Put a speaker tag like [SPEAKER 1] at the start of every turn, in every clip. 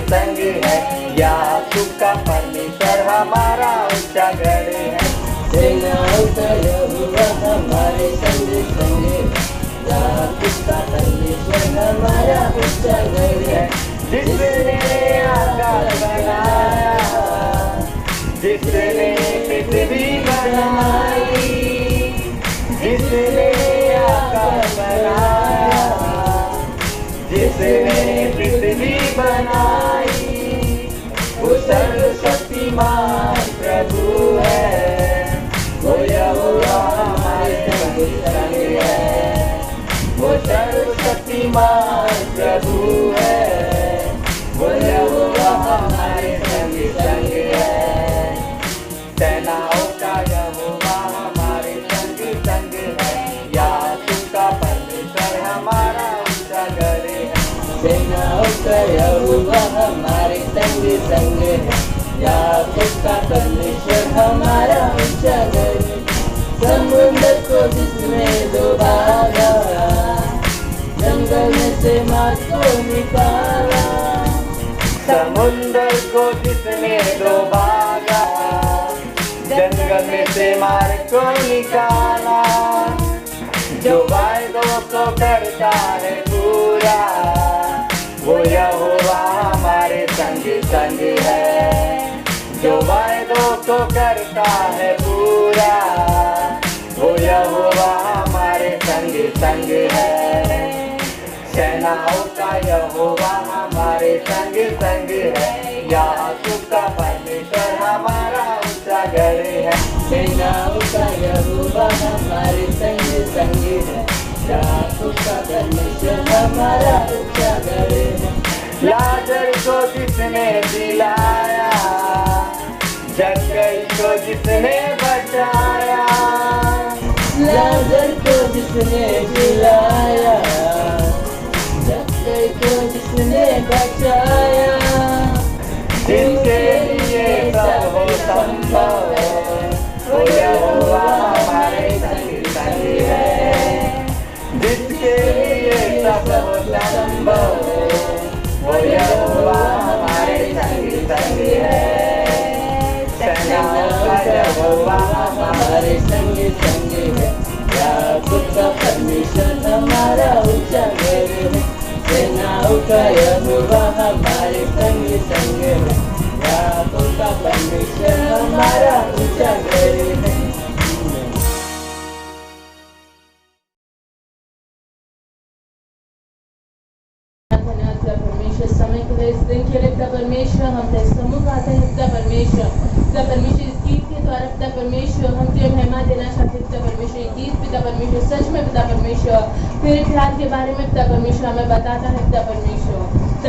[SPEAKER 1] संग है, याकूब का परमेश्वर हमारा ऊंचा गढ़ है।
[SPEAKER 2] सेनाओं का यहोवा हमारे संग संग है, याकूब का परमेश्वर हमारा ऊंचा गढ़ है।
[SPEAKER 1] जिसने आकाश बनाया, जिसने पृथ्वी बनाई, जिसने आकाश बनाया, जिसने पृथ्वी बनाई, वो सर्वशक्तिमान प्रभु है, वो यहोवा हमारे संग संग है, वो सर्वशक्तिमान प्रभु है, वो यहोवा हमारे संग संग है। सेनाओं का यहोवा हमारे संग संग है, याकूब का परमेश्वर हमारा ऊंचा गढ़ है।
[SPEAKER 2] सेनाओं का यहोवा हमारे संग संग है, याकूब का परमेश्वर हमारा ऊंचा गढ़ है। समुद्र को जिसने डुबाया, जंगल में से मार्ग को निकाला,
[SPEAKER 1] समुद्र को जिसने डुबाया, जंगल में से मार्ग को निकाला, जो वायदों को करता है पूरा, वो यहोवा हमारे संग संग है, जो वायदों को करता है पूरा, वो यहोवा हमारे संग संग है। सेनाओं का यहोवा हमारे संग संग है, याकूब का परमेश्वर हमारा ऊंचा गढ़ है।
[SPEAKER 2] सेनाओं का यहोवा हमारे संग संग है, याकूब का परमेश्वर हमारा ऊंचा गढ़ है।
[SPEAKER 1] लाजर को जिसने जिलाया, जक्कई को जिसने बचाया,
[SPEAKER 2] लाजर को जिसने जिलाया, जक्कई को जिसने बचाया,
[SPEAKER 1] जिनके लिए सब हो संभव, वो यहोवा हमारे संग संग है, जिसके लिए सब हो संभव, वो यहोवा हमारे संग संग है। सेनाओं का यहोवा
[SPEAKER 2] हमारे संग संग है, याकूब का परमेश्वर हमारा ऊंचा गढ़ है। सेनाओं का यहोवा हमारे संग संग है, याकूब का परमेश्वर हमारा ऊंचा गढ़ है। परमेश्वर समय के लिए इस दिन के लिए पिता परमेश्वर हम तेरे सम्मुख आते हैं। पिता परमेश्वर इस गीत के द्वारा पिता परमेश्वर हम तेरे महिमा देना चाहते हैं। पिता परमेश्वर ये गीत पिता परमेश्वर सच में पिता परमेश्वर तेरे प्यार के बारे में पिता परमेश्वर हमें बताता है। पिता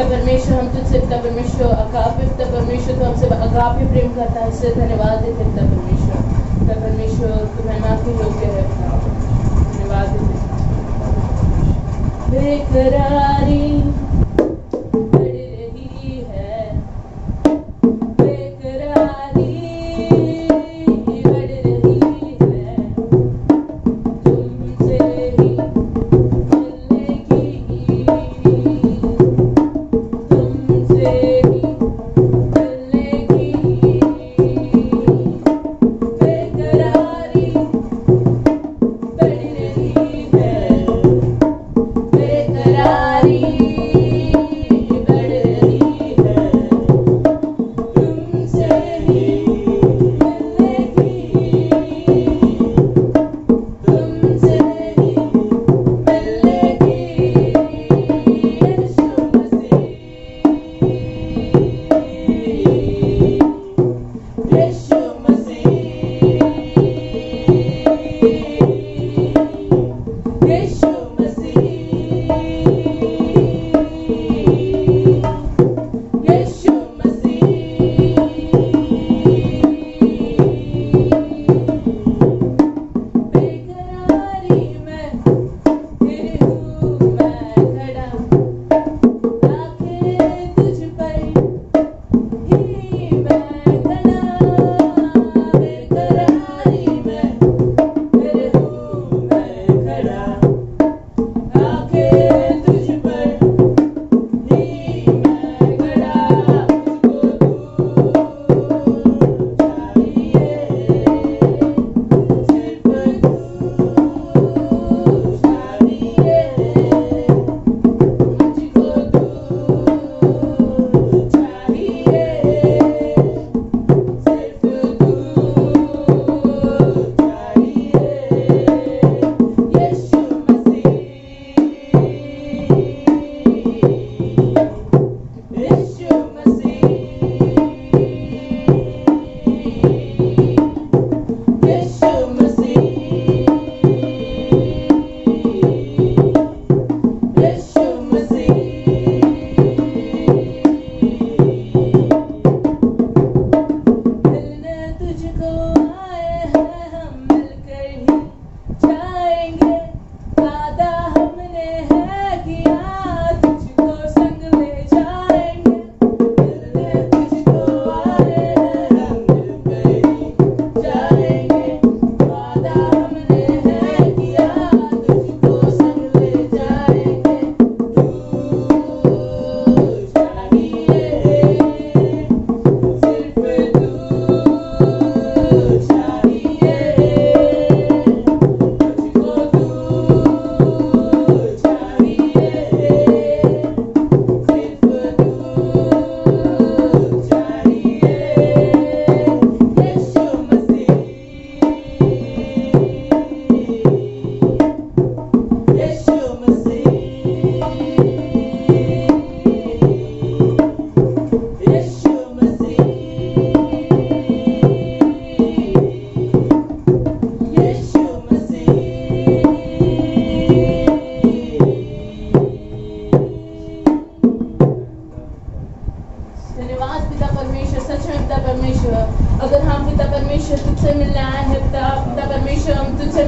[SPEAKER 2] परमेश्वर हम तुझसे पिता परमेश्वर अगापे पिता परमेश्वर तो हमसे अगापे प्रेम करता है, इससे धन्यवाद देते हैं। पिता परमेश्वर तू महिमा के योग्य है। धन्यवाद देते बेकरारी बेकरारी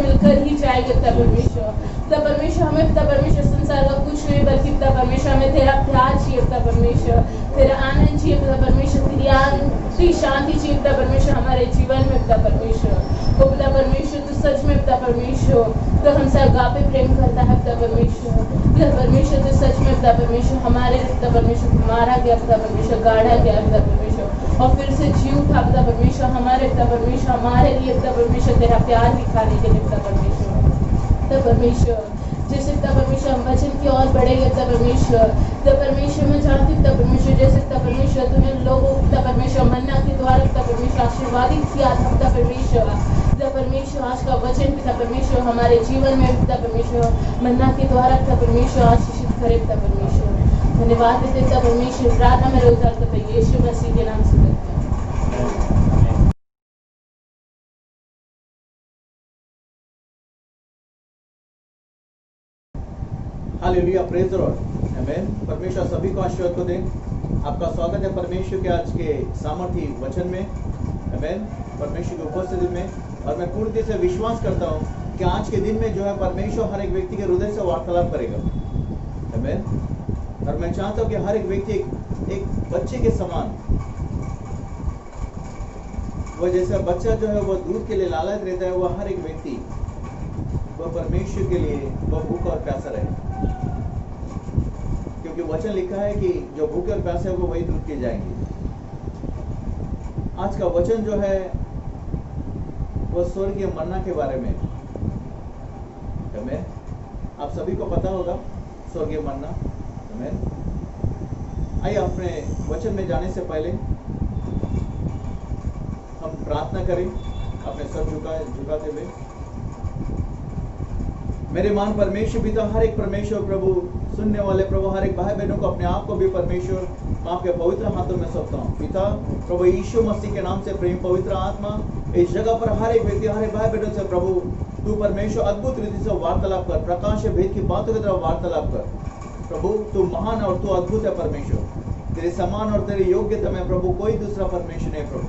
[SPEAKER 2] मिलकर ही जाएंगे पिता परमेश्वर। पिता परमेश्वर हमें पिता परमेश्वर संसार का कुछ नहीं बल्कि पिता परमेश्वर हमें तेरा प्यार चाहिए पिता परमेश्वर, तेरा आनंद चाहिए पिता परमेश्वर, तेरी शांति चाहिए पिता परमेश्वर हमारे जीवन में पिता परमेश्वर। ओ पिता परमेश्वर तू सच में पिता परमेश्वर तो हमसे अगापे प्रेम करता है पिता परमेश्वर। पिता परमेश्वर तू सच में पिता परमेश्वर हमारे पिता परमेश्वर मारा गया पिता परमेश्वर, गाड़ा गया पिता परमेश्वर और फिर से जी उठा पिता परमेश्वर हमारे पिता परमेश्वर, हमारे लिए पिता परमेश्वर तेरा प्यार दिखाने के लिए पिता परमेश्वर। पिता परमेश्वर जैसे पिता परमेश्वर हम वचन की ओर बढ़ेंगे पिता परमेश्वर। पिता परमेश्वर मैं चाहती हूँ पिता परमेश्वर जैसे पिता परमेश्वर तूने लोगों को पिता परमेश्वर मन्ना के द्वारा पिता परमेश्वर आशीर्वादित किया था पिता परमेश्वर। पिता परमेश्वर आज का वचन पिता परमेश्वर हमारे जीवन में पिता परमेश्वर मन्ना के द्वारा पिता परमेश्वर आशीषित करे पिता परमेश्वर। धन्यवाद देते पिता परमेश्वर। प्रार्थना मेरे उतार करते यीशु मसीह के नाम से करते हैं।
[SPEAKER 3] हालेलुया, प्रेज द लॉर्ड, आमेन। परमेश्वर सभी को आशीर्वाद को दे। आपका स्वागत है परमेश्वर के आज के सामर्थी वचन में, आमेन, परमेश्वर की उपस्थिति में। और मैं पूर्ण से विश्वास करता हूँ कि आज के दिन में जो है परमेश्वर हर एक व्यक्ति के हृदय से वार्तालाप करेगा, आमेन। और मैं चाहता हूँ कि हर एक व्यक्ति एक बच्चे के समान, वह जैसा बच्चा जो है वह दूध के लिए लालच रहता है, वह हर एक व्यक्ति वह परमेश्वर के लिए वह भूखा और प्यासा रहे। क्योंकि वचन लिखा है कि जो भूखे और प्यासे वो वही दूध पी जाएंगे। आज का वचन जो है वह स्वर्गीय मन्ना के बारे में, आमेन। आप सभी को पता होगा स्वर्गीय मन्ना, आमेन। आइए अपने वचन में जाने से पहले हम प्रार्थना करें अपने सर झुकाते हुए। मेरे मान परमेश्वर पिता, हर एक परमेश्वर प्रभु सुनने वाले प्रभु, हर एक भाई बहनों को अपने आप को भी परमेश्वर आपके पवित्र हाथों में सौंपता हूँ पिता। प्रभु यीशु मसीह के नाम से प्रेम पवित्र आत्मा इस जगह पर हर एक व्यक्ति, हर एक भाई बहनों से प्रभु तू परमेश्वर अद्भुत रीति से वार्तालाप कर, प्रकाश भेद की बातों की तरफ वार्तालाप कर प्रभु। तू महान और तू अद्भुत है परमेश्वर, तेरे समान और तेरे योग्यता में प्रभु कोई दूसरा परमेश्वर नहीं प्रभु।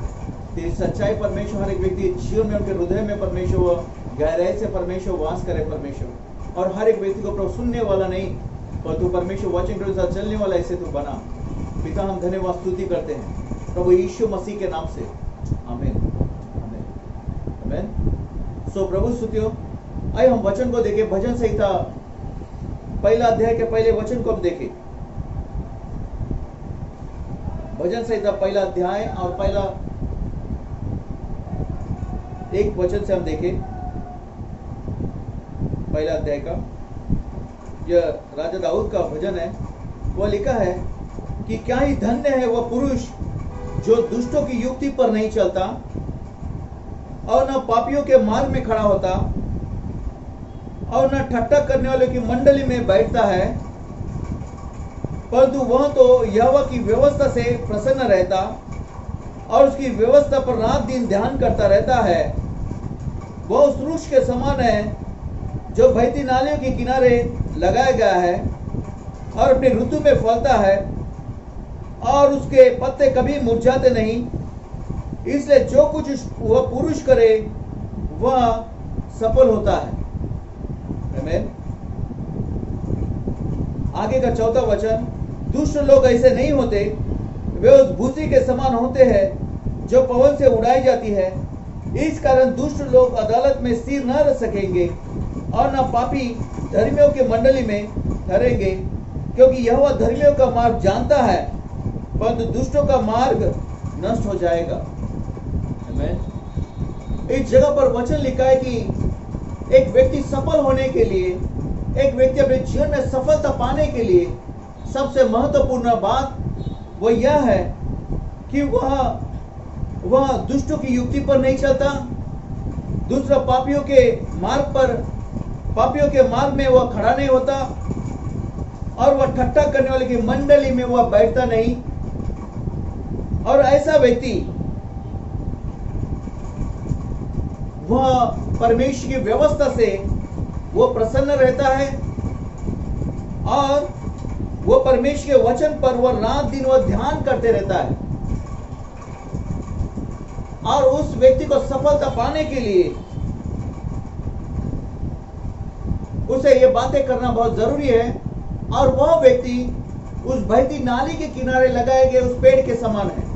[SPEAKER 3] तेरी सच्चाई परमेश्वर हर एक व्यक्ति जीवन में, उनके हृदय में परमेश्वर गहराई से परमेश्वर वास करे परमेश्वर। और हर एक व्यक्ति को प्रभु सुनने वाला नहीं पर तू परमेश्वर वचन के साथ चलने वाला ऐसे तू बना पिता। हम धन्यवाद स्तुति करते हैं प्रभु यीशु मसीह के नाम से, आमीन, आमीन, आमीन। सो प्रभु स्तुतियों, आइए हम वचन को देखें। भजन संहिता पहला अध्याय के पहले वचन को हम देखें। भजन संहिता पहला अध्याय और पहला एक वचन से हम देखें। पहला अध्याय का यह राजा दाऊद का भजन है। वह लिखा है कि क्या ही धन्य है वह पुरुष जो दुष्टों की युक्ति पर नहीं चलता और न पापियों के मार्ग में खड़ा होता और न ठट्ठा करने वालों की मंडली में बैठता है, परंतु वह तो यहोवा की व्यवस्था से प्रसन्न रहता और उसकी व्यवस्था पर रात दिन ध्यान करता रहता है। वह उस वृक्ष के समान है जो बहती नालियों के किनारे लगाया गया है और अपनी ऋतु में फलता है और उसके पत्ते कभी मुरझाते नहीं। इसलिए जो कुछ वह पुरुष करे वह सफल होता है, आमीन। आगे का चौथा वचन, दुष्ट लोग ऐसे नहीं होते, वे उस भूसी के समान होते हैं जो पवन से उड़ाई जाती है। इस कारण दुष्ट लोग अदालत में स्थिर न रह सकेंगे और न पापी धर्मियों की मंडली में ठहरेंगे, क्योंकि यहोवा धर्मियों का मार्ग जानता है परंतु दुष्टों का मार्ग नष्ट हो जाएगा, आमीन। इस जगह पर वचन लिखा है कि एक व्यक्ति सफल होने के लिए, एक व्यक्ति अपने जीवन में सफलता पाने के लिए सबसे महत्वपूर्ण बात वो यह है कि वह दुष्टों की युक्ति पर नहीं चलता, दूसरा पापियों के मार्ग में वह खड़ा नहीं होता और वह ठट्ठा करने वाले की मंडली में वह बैठता नहीं। और ऐसा व्यक्ति वह परमेश्वर की व्यवस्था से वो प्रसन्न रहता है और वो परमेश्वर के वचन पर वह रात दिन वह ध्यान करते रहता है। और उस व्यक्ति को सफलता पाने के लिए उसे ये बातें करना बहुत जरूरी है। और वह व्यक्ति उस बहती नाली के किनारे लगाए गए उस पेड़ के समान है।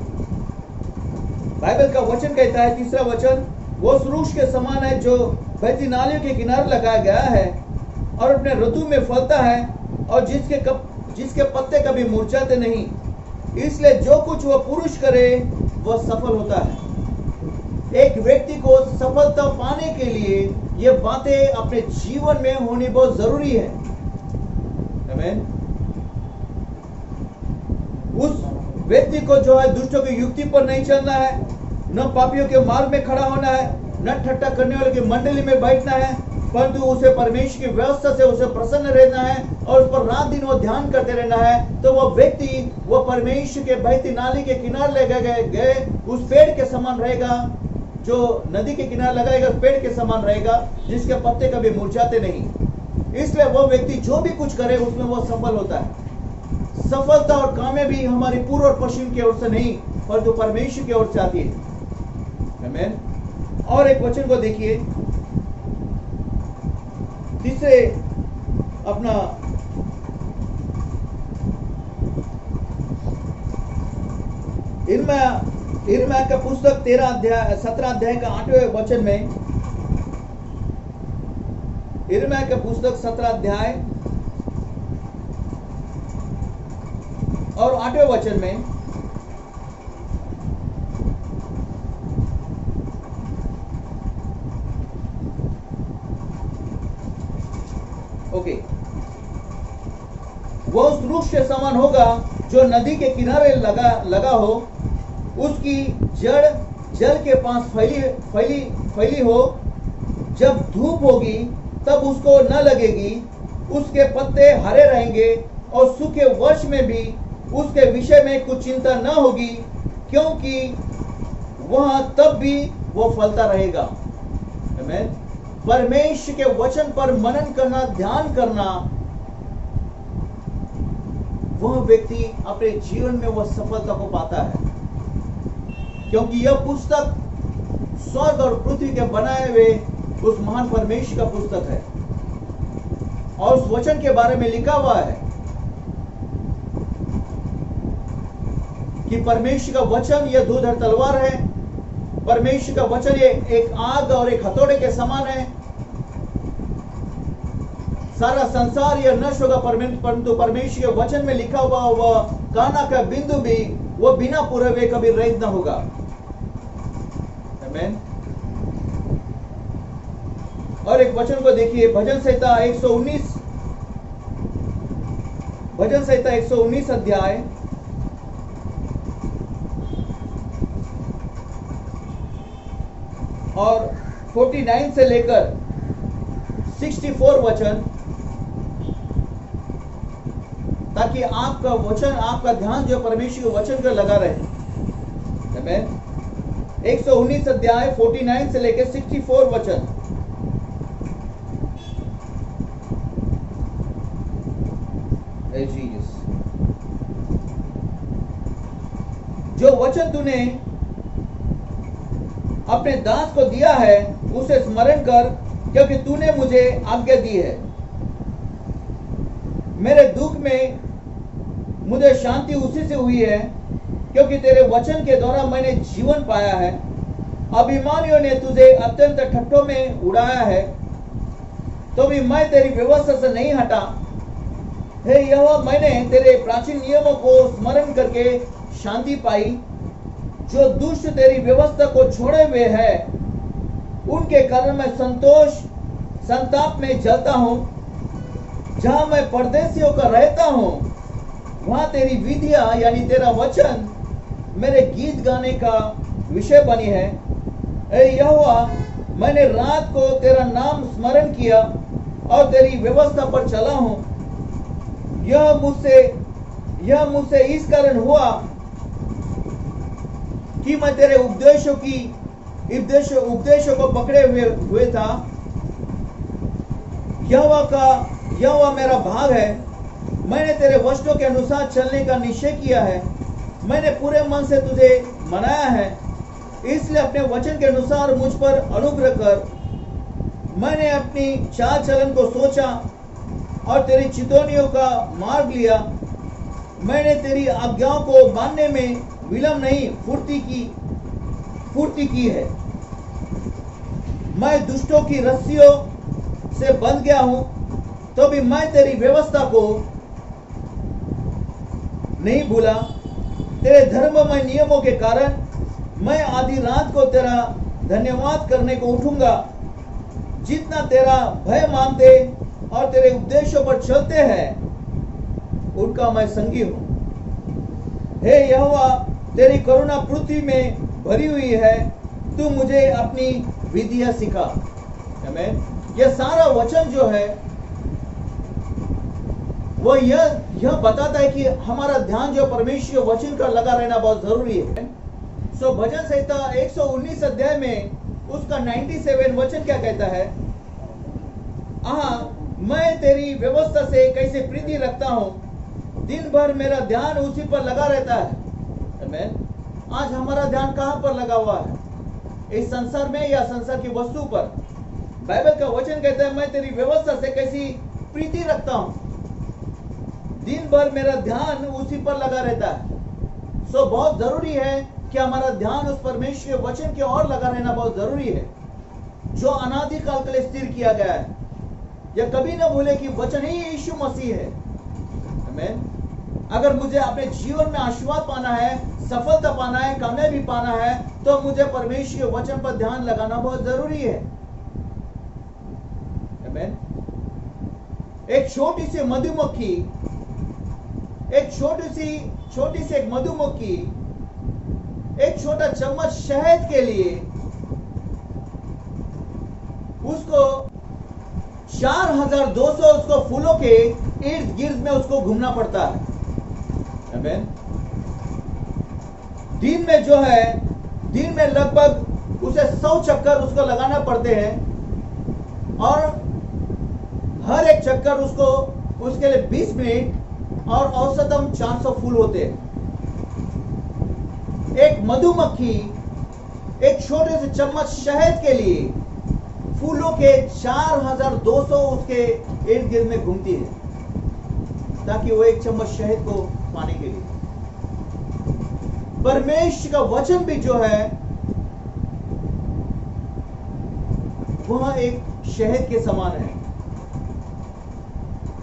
[SPEAKER 3] बाइबल का वचन कहता है, तीसरा वचन, वो उस वृक्ष के समान है जो बहती नालियों के किनारे लगाया गया है और अपने ऋतु में फलता है और जिसके पत्ते कभी मुरझाते नहीं। इसलिए जो कुछ वह पुरुष करे वह सफल होता है। एक व्यक्ति को सफलता पाने के लिए ये बातें अपने जीवन में होनी बहुत जरूरी है। आमीन। उस व्यक्ति को जो है दुष्टों की युक्ति पर नहीं चलना है, न पापियों के मार्ग में खड़ा होना है, न ठट्टा करने वाले की मंडली में बैठना है, परंतु उसे परमेश्वर की व्यवस्था से उसे प्रसन्न रहना है और उस पर रात दिन वो ध्यान करते रहना है। तो वह व्यक्ति वो परमेश्वर के बहती नाली के किनारे लगाए गए उस पेड़ के समान रहेगा, जो नदी के किनारे लगाएगा उस पेड़ के समान रहेगा, जिसके पत्ते कभी मुरझाते नहीं। इसलिए वो व्यक्ति जो भी कुछ करे उसमें वो सफल होता है। सफलता और कामयाबी हमारी पूर्व और पश्चिम की ओर से नहीं, परंतु परमेश्वर की ओर से आती है। आमीन। और एक वचन को देखिए, तीसरे अपना यिर्मयाह का पुस्तक 17 अध्याय का 8वें वचन में, यिर्मयाह का पुस्तक 17 अध्याय और 8वें वचन में, ओके, वो उस वृक्ष के समान होगा जो नदी के किनारे लगा हो, उसकी जड़ जल के पास फैली हो। जब धूप होगी तब उसको न लगेगी, उसके पत्ते हरे रहेंगे और सूखे वर्ष में भी उसके विषय में कुछ चिंता न होगी, क्योंकि वह तब भी वो फलता रहेगा। आमीन। परमेश्वर के वचन पर मनन करना, ध्यान करना, वह व्यक्ति अपने जीवन में वह सफलता को पाता है, क्योंकि यह पुस्तक स्वर्ग और पृथ्वी के बनाए हुए उस महान परमेश्वर का पुस्तक है और उस वचन के बारे में लिखा हुआ है कि परमेश्वर का वचन यह दूधर तलवार है। परमेश्वर का वचन ये एक आग और एक हथौड़े के समान है। सारा संसार यह नष्ट होगा, परंतु परमेश्वर के वचन में लिखा हुआ वह काना का बिंदु भी वो बिना पूरे हुए कभी रहित न होगा। आमीन। और एक वचन को देखिए, भजन संहिता 119 अध्याय और 49 से लेकर 64 वचन, ताकि आपका वचन, आपका ध्यान जो परमेश्वर के वचन पर लगा रहे। आमीन। 119 अध्याय 49 से लेकर 64 वचन। जो वचन तूने अपने दास को दिया है उसे स्मरण कर, क्योंकि तूने मुझे आज्ञा दी है। मेरे दुख में मुझे शांति उसी से हुई है, क्योंकि तेरे वचन के द्वारा मैंने जीवन पाया है। अभिमानियों ने तुझे अत्यंत ठट्ठों में उड़ाया है, तो भी मैं तेरी व्यवस्था से नहीं हटा। हे यहोवा, मैंने तेरे प्राचीन नियमों को स्मरण करके शांति पाई। जो दुष्ट तेरी व्यवस्था को छोड़े हुए है, उनके कारण मैं संताप में जलता हूं। जहां मैं परदेशियों का रहता हूं, वहां तेरी विधियां यानी तेरा वचन मेरे गीत गाने का विषय बनी है। ऐ यहोवा, मैंने रात को तेरा नाम स्मरण किया और तेरी व्यवस्था पर चला हूं। यह मुझसे इस कारण हुआ कि मैं तेरे उपदेशों को पकड़े हुए था। यहोवा मेरा भाग है। मैंने तेरे वचनों के अनुसार चलने का निश्चय किया है। मैंने पूरे मन से तुझे मनाया है, इसलिए अपने वचन के अनुसार मुझ पर अनुग्रह कर। मैंने अपनी चाल चलन को सोचा और तेरी चितौनियों का मार्ग लिया। मैंने तेरी आज्ञाओं को मानने में विलंब नहीं फुर्ती की है। मैं दुष्टों की रस्सियों से बंध गया हूं, तो भी मैं तेरी व्यवस्था को नहीं भूला। तेरे धर्ममय नियमों के कारण मैं आधी रात को तेरा धन्यवाद करने को उठूंगा। जितना तेरा भय मानते और तेरे उपदेशों पर चलते हैं, उनका मैं संगी हूं। हे यहोवा, तेरी करुणा पृथ्वी में भरी हुई है। तू मुझे अपनी विधियां सिखा। आमीन। यह सारा वचन जो है वो यह बताता है कि हमारा ध्यान जो परमेश्वर वचन का लगा रहना बहुत जरूरी है। सो भजन संहिता 119 अध्याय में उसका 97 वचन क्या कहता है? मैं तेरी व्यवस्था से कैसे प्रीति रखता हूं, दिन भर मेरा ध्यान उसी पर लगा रहता है। आमीन। आज हमारा ध्यान कहां पर लगा हुआ है? इस संसार में या संसार की वस्तु पर? बाइबल का वचन कहता है मैं तेरी व्यवस्था से कैसी प्रीति रखता हूं, दिन भर मेरा ध्यान उसी पर लगा रहता है। सो बहुत जरूरी है कि हमारा ध्यान उस परमेश्वर के वचन की ओर लगा रहना बहुत जरूरी है, जो अनादि काल के लिए स्थिर किया गया है। यह कभी ना भूले कि वचन ही यीशु मसीह है। आमीन। अगर मुझे अपने जीवन में आशीर्वाद पाना है, सफलता पाना है, कामयाबी पाना है, तो मुझे परमेश्वर के वचन पर ध्यान लगाना बहुत जरूरी है। आमीन। एक छोटी सी मधुमक्खी एक मधुमक्खी एक छोटा चम्मच शहद के लिए उसको 4200 उसको फूलों के इर्द गिर्द में उसको घूमना पड़ता है। आमीन। दिन में लगभग उसे 100 चक्कर उसको लगाना पड़ते हैं और हर एक चक्कर उसके लिए 20 मिनट और औसतम 400 फूल होते हैं। एक मधुमक्खी एक छोटे से चम्मच शहद के लिए फूलों के 4200 उसके इर्द गिर्द में घूमती है, ताकि वो एक चम्मच शहद को पाने के लिए। परमेश्वर का वचन भी जो है वह एक शहद के समान है।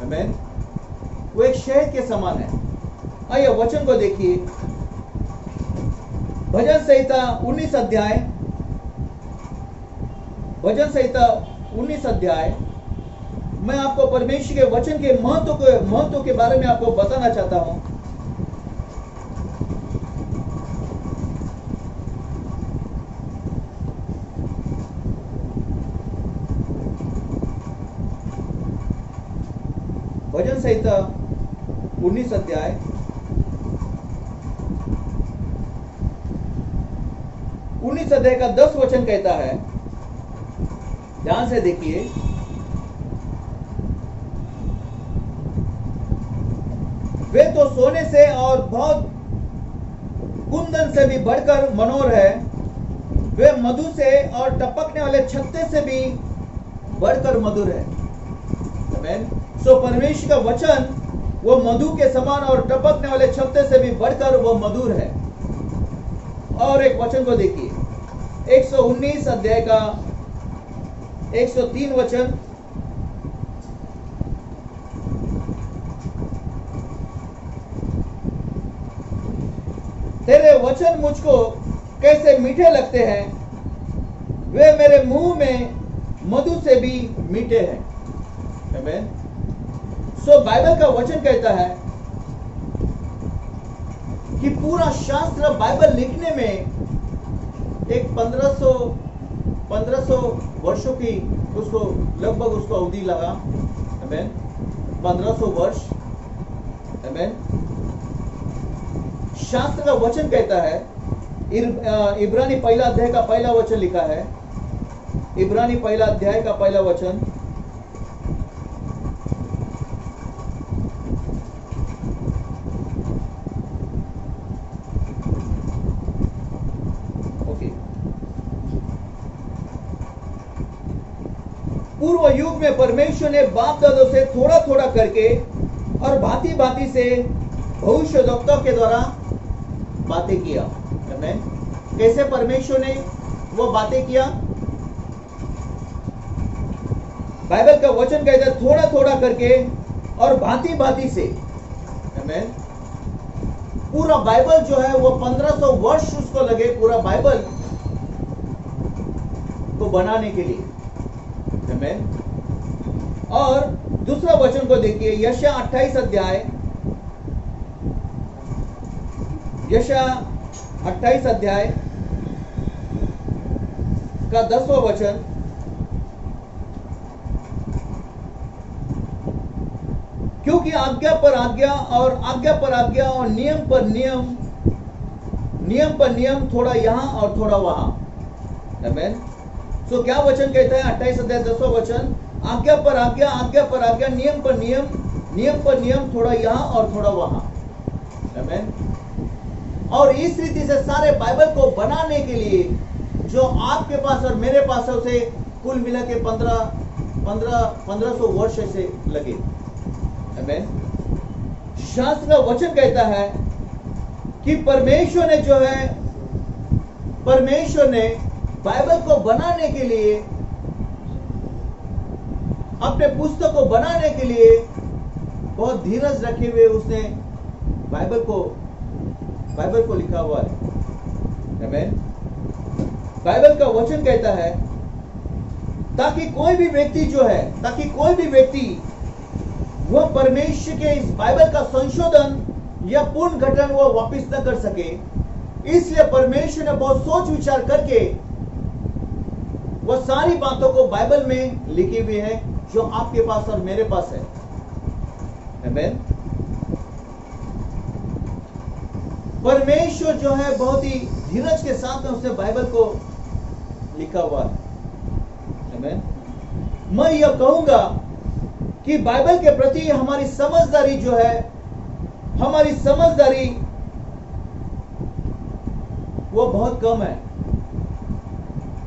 [SPEAKER 3] आमीन। वो एक शहद के समान है। आइए वचन को देखिए। भजन संहिता 19 अध्याय मैं आपको परमेश्वर के वचन के महत्व के बारे में आपको बताना चाहता हूं। भजन संहिता 19 अध्याय का 10 वचन कहता है, ध्यान से देखिए। वे तो सोने से और बहुत कुंदन से भी बढ़कर मनोहर है। वे मधु से और टपकने वाले छत्ते से भी बढ़कर मधुर है। आमीन। सो परमेश्वर का वचन वो मधु के समान और टपकने वाले छत्ते से भी बढ़कर वो मधुर है। और एक वचन को देखिए, 119 अध्याय का 103 वचन। तेरे वचन मुझको कैसे मीठे लगते हैं, वे मेरे मुंह में मधु से भी मीठे हैं। आमीन। सो बाइबल का वचन कहता है कि पूरा शास्त्र बाइबल लिखने में एक 1500 वर्षों की लगभग उसको अवधि लगा। आमीन। 1500 वर्ष। आमीन। शास्त्र का वचन कहता है, इब्रानी पहला अध्याय का पहला वचन लिखा है। इब्रानी पहला अध्याय का पहला वचन। युग में परमेश्वर ने बाप दादों से थोड़ा थोड़ा करके और भांति भांति से भविष्यवक्ताओं के द्वारा बातें किया। आमीन। कैसे परमेश्वर ने वो बातें किया? बाइबल का वचन कहता है थोड़ा थोड़ा करके और भांति भांति से। आमीन। पूरा बाइबल जो है वो 1500 वर्ष उसको लगे पूरा बाइबल को बनाने के लिए। आमीन। और दूसरा वचन को देखिए, यशायाह 28 अध्याय, यशायाह 28 अध्याय का 10वां वचन। क्योंकि आज्ञा पर आज्ञा और आज्ञा पर आज्ञा और नियम पर नियम, नियम पर नियम, थोड़ा यहां और थोड़ा वहां। आमीन। सो क्या वचन कहता है? 28 अध्याय 10वां वचन, आज्ञा पर आज्ञा, आज्ञा पर आज्ञा, नियम पर नियम, नियम पर नियम, थोड़ा यहां और थोड़ा वहां। आमीन। और इस रीति से सारे बाइबल को बनाने के लिए जो आपके पास और मेरे पास है उसे कुल मिला के 1500 वर्ष से लगे। आमीन। शास्त्र का वचन कहता है कि परमेश्वर ने जो है, परमेश्वर ने बाइबल को बनाने के लिए, अपने पुस्तक को बनाने के लिए बहुत धीरज रखे हुए उसने बाइबल को लिखा हुआ है। आमीन। बाइबल का वचन कहता है ताकि कोई भी व्यक्ति वह परमेश्वर के इस बाइबल का संशोधन या पूर्ण गठन वो वापस न कर सके, इसलिए परमेश्वर ने बहुत सोच विचार करके वह सारी बातों को बाइबल में लिखी हुई है जो आपके पास और मेरे पास है। आमीन। परमेश्वर जो है बहुत ही धीरज के साथ में उसने बाइबल को लिखा हुआ है। आमीन। मैं यह कहूंगा कि बाइबल के प्रति हमारी समझदारी जो है, हमारी समझदारी वो बहुत कम है।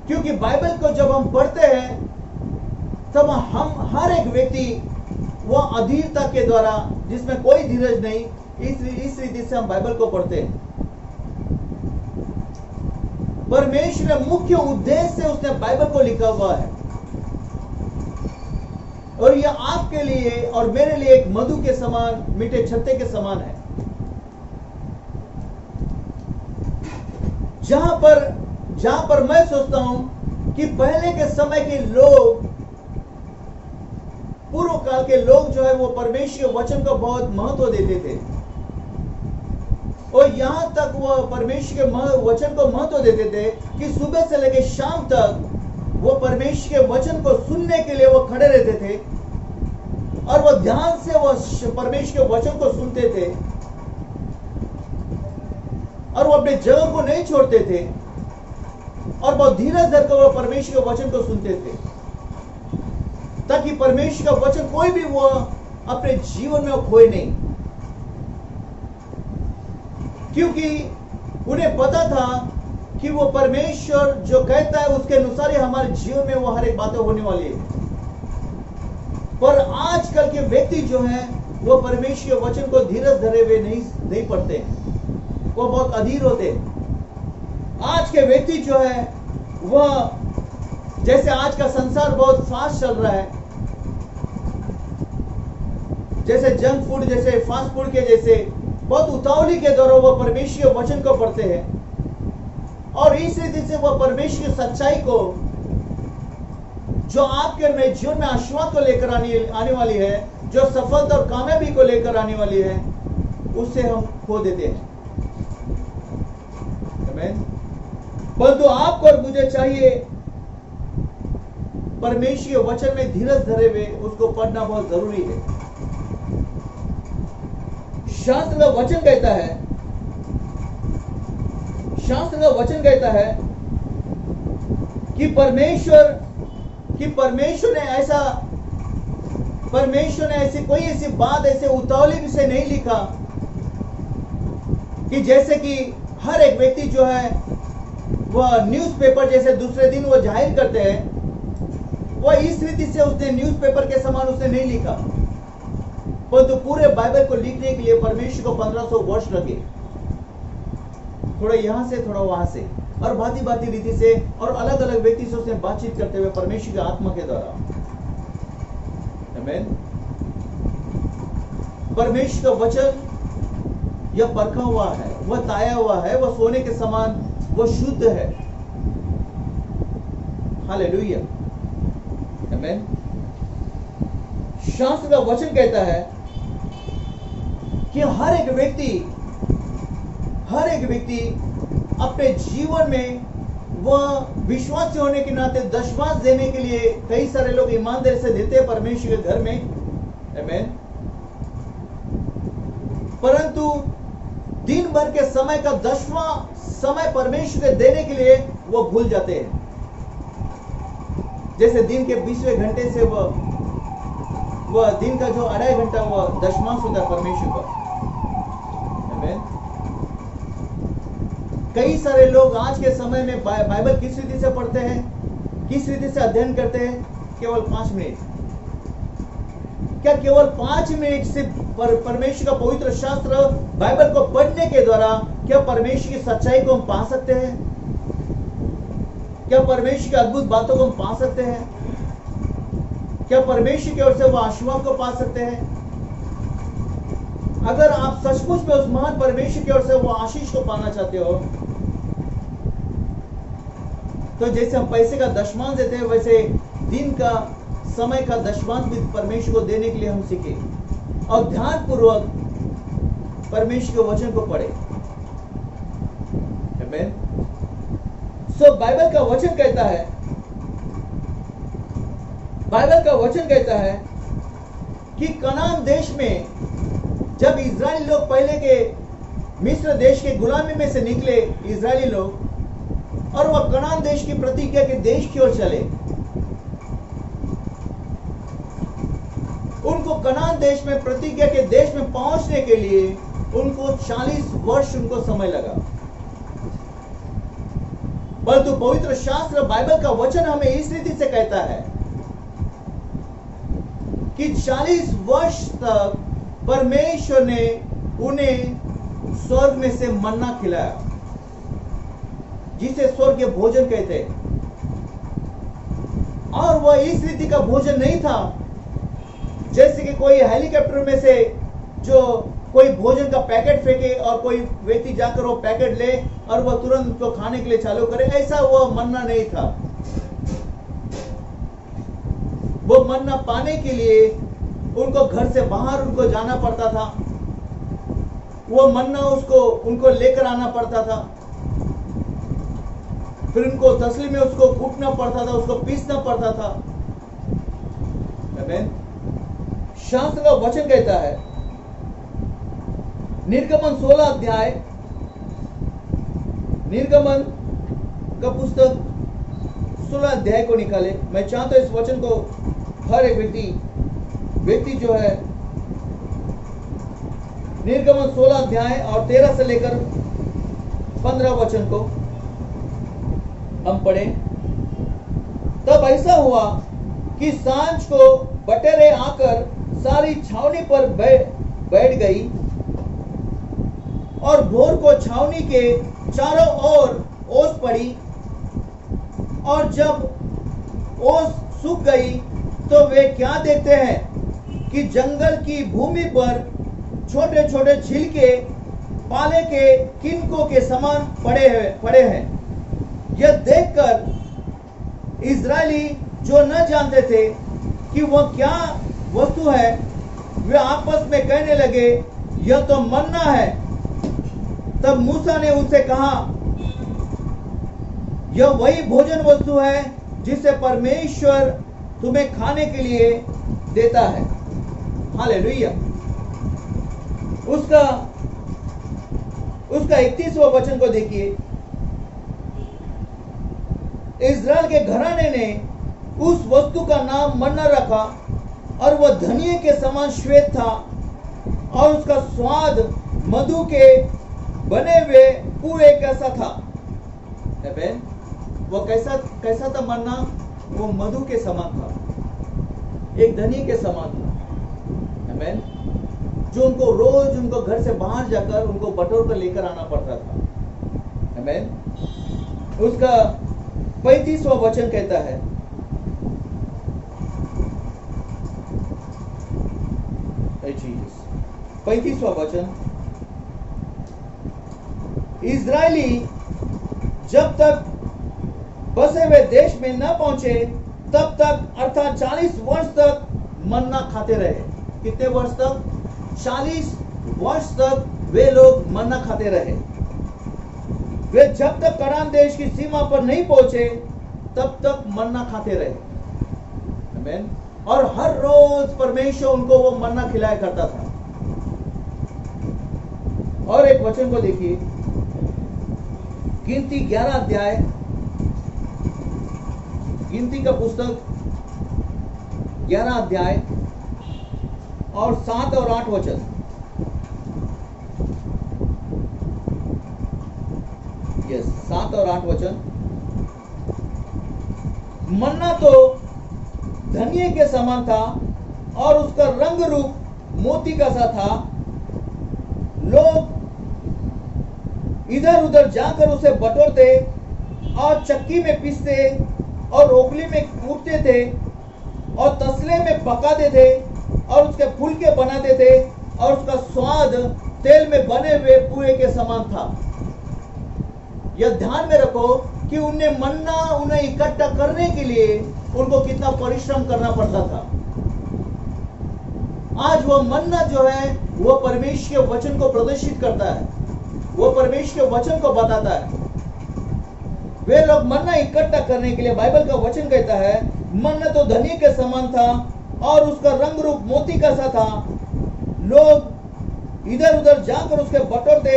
[SPEAKER 3] क्योंकि बाइबल को जब हम पढ़ते हैं तब हम हर एक व्यक्ति वो अधीरता के द्वारा, जिसमें कोई धीरज नहीं, इस रीति से हम बाइबल को पढ़ते हैं। परमेश्वर ने मुख्य उद्देश्य से उसने बाइबल को लिखा हुआ है और यह आपके लिए और मेरे लिए एक मधु के समान, मीठे छत्ते के समान है। जहां पर मैं सोचता हूं कि पहले के समय के लोग, पूर्व काल के लोग जो है वो परमेश्वर के वचन को बहुत महत्व देते थे और यहां तक वो परमेश्वर के वचन को महत्व देते थे कि सुबह से लेकर शाम तक वो परमेश्वर के वचन को सुनने के लिए वो खड़े रहते थे और वो ध्यान से वो परमेश्वर के वचन को सुनते थे और वो अपने जगह को नहीं छोड़ते थे और बहुत धीरज धरकर वो परमेश्वर के वचन को सुनते थे ताकि परमेश्वर का वचन कोई भी वो अपने जीवन में खोए नहीं, क्योंकि उन्हें पता था कि वो परमेश्वर जो कहता है उसके अनुसार ही हमारे जीवन में वो हर एक बातें होने वाली है। पर आजकल के व्यक्ति जो हैं वो परमेश्वर के वचन को धीरज धरे हुए नहीं पढ़ते हैं, वो बहुत अधीर होते हैं। आज के व्यक्ति जो है वह, जैसे आज का संसार बहुत फास्ट चल रहा है, जैसे जंक फूड, जैसे फास्ट फूड के जैसे बहुत उतावली के द्वारा वो परमेश्वर के वचन को पढ़ते हैं और इस रीति से वह परमेश्वर की सच्चाई को, जो आपके में जीवन में आशीर्वाद को लेकर आने वाली है, जो सफलता और कामयाबी को लेकर आने वाली है, उससे हम खो देते हैं। आमीन। परंतु आपको और मुझे चाहिए परमेश्वर के वचन में धीरज धरे हुए उसको पढ़ना बहुत जरूरी है। शास्त्र का वचन कहता है कि परमेश्वर ने ऐसी बात ऐसे उतावली से नहीं लिखा कि जैसे कि हर एक व्यक्ति जो है वह न्यूज़पेपर जैसे दूसरे दिन वो जाहिर करते हैं वह इस रीति से उसने न्यूज़पेपर के समान उसने नहीं लिखा, परंतु पूरे बाइबल को लिखने के लिए परमेश्वर को 1500 वर्ष लगे, थोड़ा यहां से थोड़ा वहां से, और भांति भांति रीति से और अलग अलग व्यक्ति से उसने बातचीत करते हुए परमेश्वर की आत्मा के द्वारा। आमीन। परमेश्वर का वचन यह परखा हुआ है, वह ताया हुआ है, वह सोने के समान, वह शुद्ध है। हालेलुया। आमीन। शास्त्र का वचन कहता है कि हर एक व्यक्ति अपने जीवन में वह विश्वासी होने के नाते दशमांश देने के लिए, कई सारे लोग ईमानदारी से देते हैं परमेश्वर के घर में। आमीन। परंतु दिन भर के समय का 10वां समय परमेश्वर के देने के लिए वो भूल जाते हैं। जैसे दिन के 20वें घंटे से वह दिन का जो 2.5 घंटा वह दशमांश होता है परमेश्वर का। आमीन। कई सारे लोग आज के समय में बाइबल किस रीति से पढ़ते हैं, किस रीति से अध्ययन करते हैं? केवल 5 मिनट। क्या केवल 5 मिनट से परमेश्वर का पवित्र शास्त्र बाइबल को पढ़ने के द्वारा क्या परमेश्वर की सच्चाई को हम पा सकते हैं? क्या परमेश्वर की अद्भुत बातों को हम पा सकते हैं? क्या परमेश्वर की ओर से वो आशीर्वाद को पा सकते हैं? अगर आप सचमुच में उस महान परमेश्वर की ओर से वो आशीष को पाना चाहते हो, तो जैसे हम पैसे का दशमांश देते हैं, वैसे दिन का समय का दशमांश भी परमेश्वर को देने के लिए हम सीखे और ध्यानपूर्वक परमेश्वर के वचन को पढ़े। आमीन। सो बाइबल का वचन कहता है कि कनान देश में जब इजरायली लोग पहले के मिस्र देश के गुलामी में से निकले, इजरायली लोग, और वह कनान देश की प्रतिज्ञा के देश की ओर चले, उनको कनान देश में प्रतिज्ञा के देश में पहुंचने के लिए उनको 40 वर्ष उनको समय लगा। परंतु पवित्र शास्त्र बाइबल का वचन हमें इस रीति से कहता है कि 40 वर्ष तक परमेश्वर ने उन्हें स्वर्ग में से मन्ना खिलाया, जिसे स्वर्गीय भोजन कहते हैं। और वह इस रीति का भोजन नहीं था जैसे कि कोई हेलीकॉप्टर में से जो कोई भोजन का पैकेट फेंके और कोई व्यक्ति जाकर वो पैकेट ले और वह तुरंत उसको खाने के लिए चालू करे, ऐसा वह मन्ना नहीं था। वो मन्ना पाने के लिए उनको घर से बाहर उनको जाना पड़ता था, वो मन्ना उनको लेकर आना पड़ता था, फिर उनको तसली में उसको कूटना पड़ता था, उसको पीसना पड़ता था। आमीन। शास्त्र का वचन कहता है, निर्गमन 16 अध्याय, निर्गमन का पुस्तक 16 अध्याय को निकाले। मैं चाहता हूं इस वचन को हर एक व्यक्ति जो है निर्गमन 16 अध्याय और 13 से लेकर 15 वचन को हम पढ़ें। तब ऐसा हुआ कि सांझ को बटेरें आकर सारी छावनी पर बैठ गई और भोर को छावनी के चारों ओर ओस पड़ी, और जब ओस सूख गई तो वे क्या देखते हैं कि जंगल की भूमि पर छोटे छोटे छिलके पाले के किनकों के समान पड़े हैं। यह देखकर इजरायली जो न जानते थे कि वह क्या वस्तु है, वे आपस में कहने लगे, यह तो मन्ना है। तब मूसा ने उनसे कहा, यह वही भोजन वस्तु है जिसे परमेश्वर तुम्हें खाने के लिए देता है। हालेलुया। उसका 31वां वचन को देखिए। इजराइल के घराने ने उस वस्तु का नाम मन्ना रखा, और वह धनिये के समान श्वेत था, और उसका स्वाद मधु के बने हुए पूरे कैसा था। वो कैसा था मन्ना? वो मधु के समान था, एक धनी के समान था। आमीन। जो उनको रोज उनको घर से बाहर जाकर उनको बटोर कर लेकर आना पड़ता था। आमीन। उसका 35वां वचन कहता है, जीसस 35वां वचन, इजरायली जब तक बसे हुए देश में न पहुंचे तब तक अर्थात 40 वर्ष तक मन्ना खाते रहे। कितने वर्ष तक? 40 वर्ष तक वे लोग मन्ना खाते रहे। वे जब तक कनान देश की सीमा पर नहीं पहुंचे तब तक मन्ना खाते रहे। आमीन। और हर रोज परमेश्वर उनको वो मन्ना खिलाया करता था। और एक वचन को देखिए, गिनती 11 अध्याय, गिनती का पुस्तक 11 अध्याय और 7 और 8 वचन। यस, 7 और 8 वचन। मन्ना तो धनिये के समान था और उसका रंग रूप मोती का सा था। लोग इधर उधर जाकर उसे बटोरते और चक्की में पीसते और ओखली में कूटते थे और तसले में पकाते थे और उसके फुलके बनाते थे और उसका स्वाद तेल में बने हुए पुए के समान था। यह ध्यान में रखो कि उन्हें इकट्ठा करने के लिए उनको कितना परिश्रम करना पड़ता था। आज वो मन्ना जो है वो परमेश्वर के वचन को प्रदर्शित करता है, वो परमेश्वर के वचन को बताता है। वे लोग मन्ना इकट्ठा करने के लिए, बाइबल का वचन कहता है, मन्ना तो धनिये के समान था और उसका रंग रूप मोती का सा था। लोग इधर उधर जाकर उसके बटोरते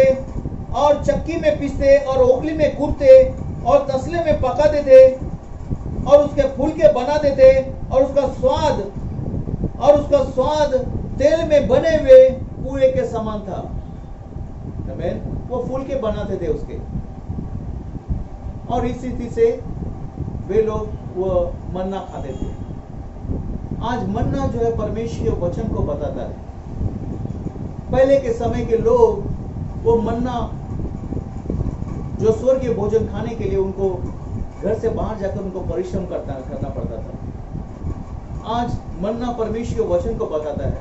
[SPEAKER 3] और चक्की में पीसते और ओखली में कूटते और तसले में पकाते थे और उसके फुलके बनाते थे और उसका स्वाद तेल में बने हुए पुए के समान था। आमीन। वो फुलके बनाते थे उसके, और इस रीति से वे लोग वो मन्ना खाते थे। आज मन्ना जो है परमेश्वर के वचन को बताता है। पहले के समय के लोग वो मन्ना जो स्वर्गीय भोजन खाने के लिए उनको घर से बाहर जाकर उनको परिश्रम करना पड़ता था। आज मन्ना परमेश्वर के वचन को बताता है।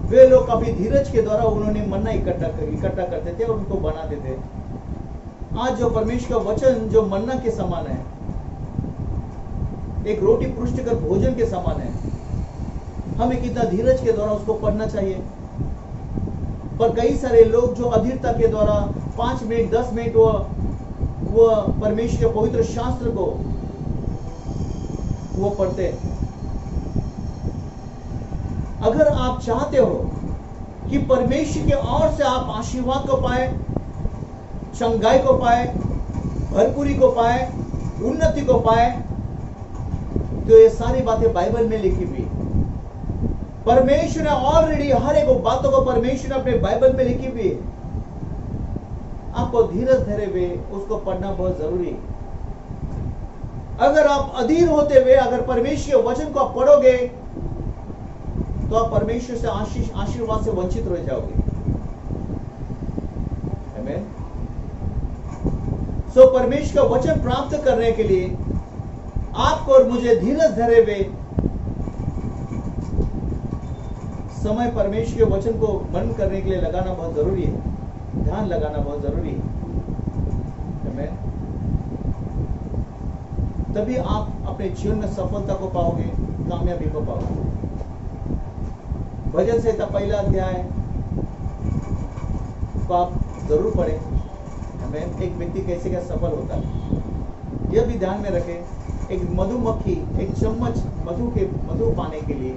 [SPEAKER 3] वे लोग काफी धीरज के द्वारा उन्होंने मन्ना इकट्ठा करते थे और उनको बनाते थे। आज जो परमेश्वर का वचन जो मन्ना के समान है, एक रोटी पुष्टिकर भोजन के समान है, हमें कितना धीरज के द्वारा उसको पढ़ना चाहिए। पर कई सारे लोग जो अधीरता के द्वारा 5 मिनट 10 मिनट वो परमेश्वर के पवित्र शास्त्र को वो पढ़ते हैं। अगर आप चाहते हो कि परमेश्वर के ओर से आप आशीर्वाद को पाए, चंगाई को पाए, भरपूरी को पाए, उन्नति को पाए, तो ये सारी बातें बाइबल में लिखी हुई। परमेश्वर ने ऑलरेडी हर एक बातों को परमेश्वर ने अपने बाइबल में लिखी हुई है। आपको धीरज धरे हुए उसको पढ़ना बहुत जरूरी है। अगर आप अधीर होते हुए अगर परमेश्वर के वचन को आप पढ़ोगे तो आप परमेश्वर से आशीर्वाद से वंचित रह जाओगे। आमीन। सो परमेश्वर का वचन प्राप्त करने के लिए आपको और मुझे धीरज धरे हुए समय परमेश्वर के वचन को मनन करने के लिए लगाना बहुत जरूरी है, ध्यान लगाना बहुत जरूरी है। आमीन। तभी आप अपने जीवन में सफलता को पाओगे, कामयाबी को पाओगे। भजन संहिता 1 अध्याय को आप जरूर पढ़ें। आमीन। एक व्यक्ति कैसे क्या सफल होता है यह भी ध्यान में रखें। एक मधुमक्खी एक चम्मच मधु पाने के लिए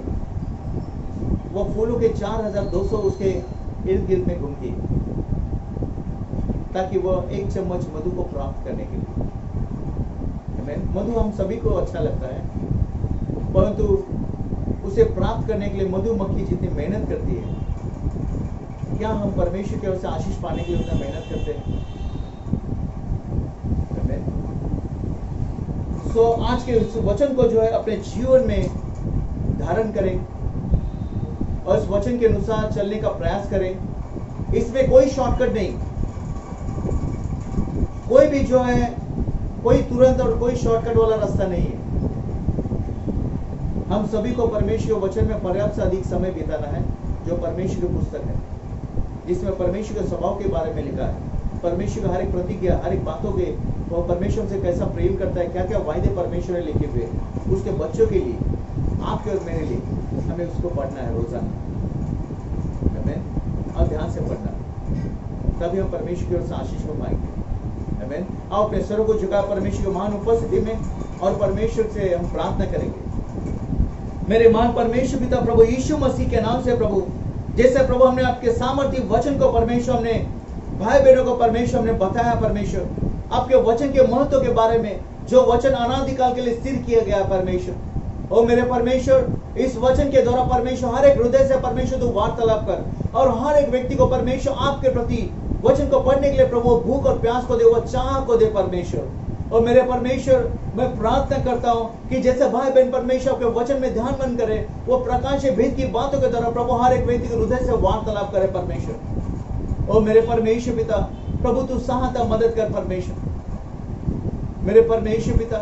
[SPEAKER 3] वो फूलों के 4200 उसके इर्द गिर्द में घूमती है ताकि वह एक चम्मच मधु को प्राप्त करने के लिए। आमीन। मधु हम सभी को अच्छा लगता है, परंतु उसे प्राप्त करने के लिए मधुमक्खी जितनी मेहनत करती है, क्या हम परमेश्वर की ओर से आशीष पाने के लिए उतना मेहनत करते हैं? सो आज के इस वचन को जो है अपने जीवन में धारण करें और इस वचन के अनुसार चलने का प्रयास करें। इसमें कोई शॉर्टकट नहीं, कोई भी जो है कोई तुरंत और कोई शॉर्टकट वाला रास्ता नहीं है। हम सभी को परमेश्वर के वचन में पर्याप्त से अधिक समय बिताना है, जो परमेश्वर की पुस्तक है, जिसमें परमेश्वर के स्वभाव के बारे में लिखा है, परमेश्वर का हर एक प्रतिज्ञा, हर एक बातों के, वो परमेश्वर से कैसा प्रेम करता है, क्या क्या वायदे परमेश्वर ने लिखे हुए उसके बच्चों के लिए, आपके और मेरे लिए हमें उसको पढ़ना है रोजाना। आमीन। और ध्यान से पढ़ना, तभी हम परमेश्वर की ओर से आशीष को पाएंगे। आमीन। आओ अपने स्वरों को झुका परमेश्वर की महान उपस्थिति में और परमेश्वर से हम प्रार्थना करेंगे। मेरे महान परमेश्वर पिता प्रभु यीशु मसीह के नाम से प्रभु, जैसे प्रभु हमने आपके सामर्थ्य वचन को परमेश्वर हमने भाई बहनों को परमेश्वर हमने बताया, परमेश्वर आपके वचन के महत्व के बारे में, जो वचन अनादिकाल के लिए स्थिर किया गया परमेश्वर। ओ मेरे परमेश्वर, इस वचन के द्वारा परमेश्वर हर एक हृदय से परमेश्वर तू वार्तालाप कर और हर एक व्यक्ति को परमेश्वर आपके प्रति वचन को पढ़ने के लिए प्रभु भूख और प्यास को दे, वो चाह को दे परमेश्वर। और मेरे परमेश्वर, मैं प्रार्थना करता हूँ कि जैसे भाई बहन परमेश्वर के वचन में ध्यान मन करे, वो प्रकाश भेद की बातों के द्वारा प्रभु हर एक व्यक्ति के हृदय से वार्तालाप करे परमेश्वर। ओ मेरे परमेश्वर पिता प्रभु तू सहायता मदद कर परमेश्वर। मेरे परमेश्वर पिता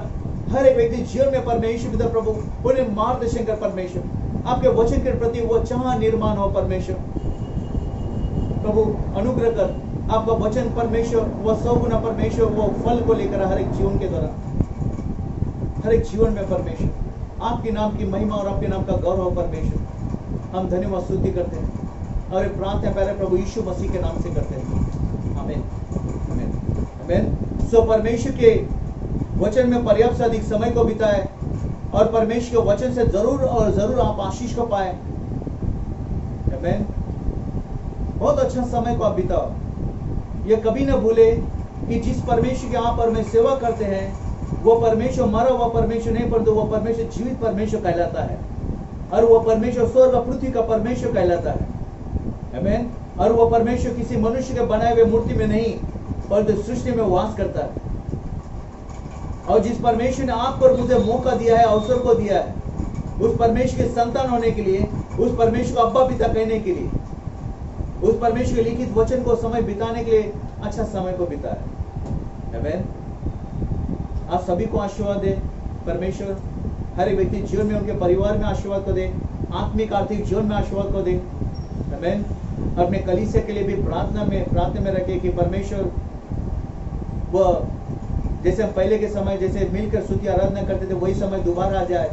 [SPEAKER 3] हर एक व्यक्ति जीवन में परमेश्वर पिता प्रभु उन्हें मार्गदर्शन कर परमेश्वर, आपके वचन के प्रति वो चाह निर्माण हो परमेश्वर। प्रभु अनुग्रह कर, आपका वचन परमेश्वर वो 100 गुना परमेश्वर वो फल को लेकर हर एक जीवन के द्वारा, हर एक जीवन में परमेश्वर आपके नाम की महिमा और आपके नाम का गौरव हो परमेश्वर। हम धन्यवाद स्तुति करते हैं और प्रार्थना पहले प्रभु यीशु मसीह के नाम से करते हैं। आमीन आमीन आमीन। सो परमेश्वर के वचन में पर्याप्त से अधिक समय को बिताए और परमेश्वर के वचन से जरूर और जरूर आप आशीष को पाए। आमीन। बहुत अच्छा समय को आप बिताओ। ये कभी ना भूले कि जिस परमेश्वर के आप और मैं सेवा करते हैं, वो परमेश्वर मरा हुआ परमेश्वर नहीं, परंतु वो परमेश्वर जीवित परमेश्वर कहलाता है और वो परमेश्वर स्वर्ग और पृथ्वी का परमेश्वर कहलाता है। आमीन। और वो परमेश्वर किसी मनुष्य के बनाए हुए मूर्ति में नहीं, परंतु सृष्टि में वास करता है। और जिस परमेश्वर ने आपको और मुझे मौका दिया है, अवसर को दिया है, उस परमेश्वर के संतान होने के लिए, उस परमेश्वर को अब्बा पिता कहने के लिए, उस परमेश्वर के लिखित वचन को समय बिताने के लिए अच्छा समय को बिताए। आमीन। आप सभी को आशीर्वाद दे परमेश्वर, हर एक व्यक्ति जीवन में, उनके परिवार में आशीर्वाद को दे, आत्मिक आर्थिक जीवन में आशीर्वाद को दे। आमीन। अपने कलीसिया के लिए भी प्रार्थना में रखे कि परमेश्वर वो जैसे हम पहले के समय जैसे मिलकर स्तुति आराधना करते थे, वही समय दोबारा आ जाए,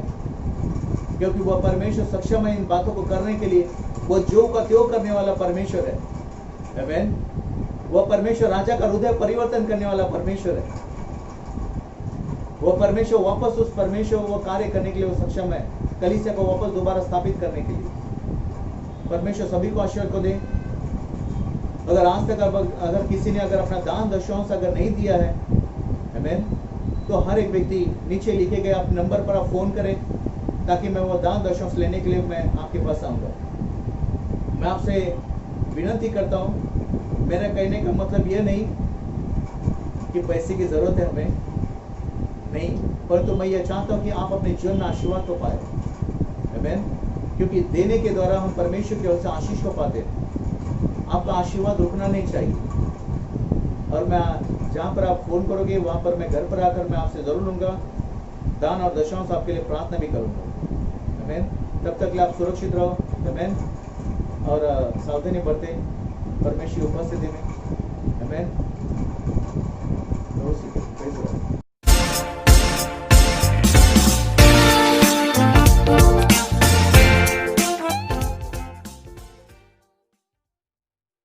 [SPEAKER 3] क्योंकि वह परमेश्वर सक्षम है इन बातों को करने के लिए। वो जो का त्यो करने वाला परमेश्वर है। आमीन। वो परमेश्वर राजा का हृदय परिवर्तन करने वाला परमेश्वर है। वो परमेश्वर वापस उस परमेश्वर वो कार्य करने के लिए वो सक्षम है, कलीसिया को वापस दोबारा स्थापित करने के लिए। परमेश्वर सभी को आशीर्वाद को दे। अगर आज तक अगर किसी ने अगर अपना दान दशमांश अगर नहीं दिया है, आमीन, तो हर एक व्यक्ति नीचे लिखे गए आप नंबर पर आप फोन करें, ताकि मैं वो दान दशमांश लेने के लिए मैं आपके पास आऊँगा। मैं आपसे विनती करता हूँ, मेरा कहने का मतलब ये नहीं कि पैसे की जरूरत है हमें, नहीं, परंतु मैं ये चाहता हूँ कि आप अपने जीवन में आशीर्वाद को पाए। आमीन। क्योंकि देने के द्वारा हम परमेश्वर की ओर से आशीष को पाते हैं। आपका आशीर्वाद रुकना नहीं चाहिए। और मैं जहाँ पर आप फोन करोगे वहाँ पर मैं घर पर आकर मैं आपसे जरूर लूँगा, दान और दशमांश आपके लिए प्रार्थना भी करूँगा। आमीन। तब तक के लिए आप सुरक्षित रहो। आमीन। और सावधानी बरतें परमेश्वर की उपस्थिति में। आमीन।